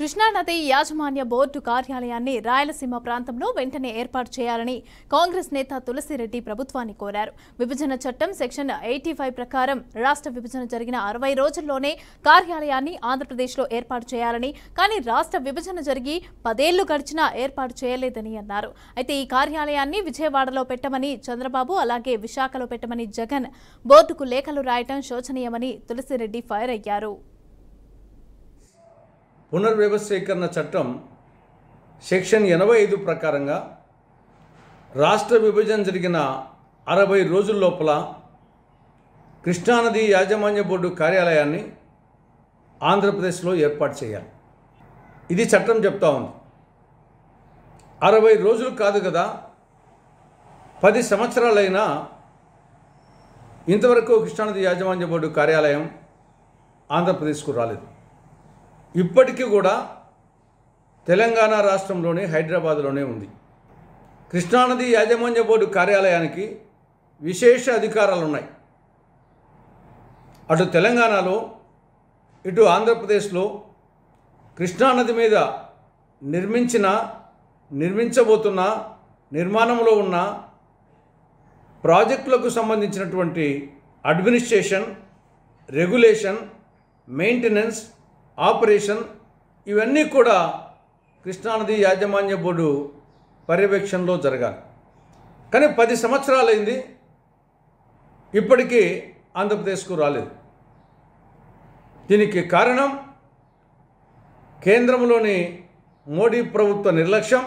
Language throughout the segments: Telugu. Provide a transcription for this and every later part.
కృష్ణానది యాజమాన్య బోర్డు కార్యాలయాన్ని రాయలసీమ ప్రాంతంలో వెంటనే ఏర్పాటు చేయాలని కాంగ్రెస్ నేత తులసిరెడ్డి ప్రభుత్వాన్ని కోరారు. విభజన చట్టం సెక్షన్ 85 ప్రకారం రాష్ట్ర విభజన జరిగిన 60 రోజుల్లోనే కార్యాలయాన్ని ఆంధ్రప్రదేశ్లో ఏర్పాటు చేయాలని, కానీ రాష్ట్ర విభజన జరిగి 10 ఏళ్లు గడిచినా ఏర్పాటు చేయలేదని అన్నారు. అయితే ఈ కార్యాలయాన్ని విజయవాడలో పెట్టమని చంద్రబాబు, అలాగే విశాఖలో పెట్టమని జగన్ బోర్డుకు లేఖలు రాయటం శోచనీయమని తులసిరెడ్డి ఫైర్ అయ్యారు. పునర్వ్యవస్థీకరణ చట్టం సెక్షన్ 85 ప్రకారంగా రాష్ట్ర విభజన జరిగిన 60 రోజుల లోపల కృష్ణానది యాజమాన్య బోర్డు కార్యాలయాన్ని ఆంధ్రప్రదేశ్లో ఏర్పాటు చేయాలి. ఇది చట్టం చెప్తా ఉంది. 60 రోజులు కాదు కదా, 10 సంవత్సరాలైనా ఇంతవరకు కృష్ణానది యాజమాన్య బోర్డు కార్యాలయం ఆంధ్రప్రదేశ్కు రాలేదు. ఇప్పటికీ కూడా తెలంగాణ రాష్ట్రంలోని హైదరాబాద్లోనే ఉంది. కృష్ణానది యాజమాన్య బోర్డు కార్యాలయానికి విశేష అధికారాలు ఉన్నాయి. అటు తెలంగాణలో ఇటు ఆంధ్రప్రదేశ్లో కృష్ణానది మీద నిర్మించబోతున్న నిర్మాణంలో ఉన్న ప్రాజెక్టులకు సంబంధించినటువంటి అడ్మినిస్ట్రేషన్, రెగ్యులేషన్, మెయింటెనెన్స్, ఆపరేషన్ ఇవన్నీ కూడా కృష్ణానది యాజమాన్య బోర్డు పర్యవేక్షణలో జరగాలి. కానీ 10 సంవత్సరాలైంది, ఇప్పటికీ ఆంధ్రప్రదేశ్కు రాలేదు. దీనికి కారణం కేంద్రంలోని మోడీ ప్రభుత్వ నిర్లక్ష్యం,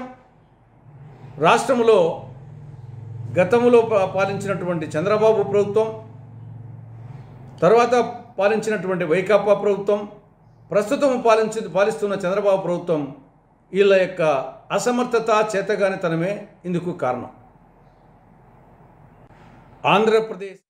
రాష్ట్రంలో గతంలో పాలించినటువంటి చంద్రబాబు ప్రభుత్వం, తర్వాత పాలించినటువంటి వైకాపా ప్రభుత్వం, ప్రస్తుతం పాలిస్తున్న చంద్రబాబు ప్రభుత్వం, వీళ్ళ యొక్క అసమర్థత, చేతగానితనమే ఇందుకు కారణం. ఆంధ్రప్రదేశ్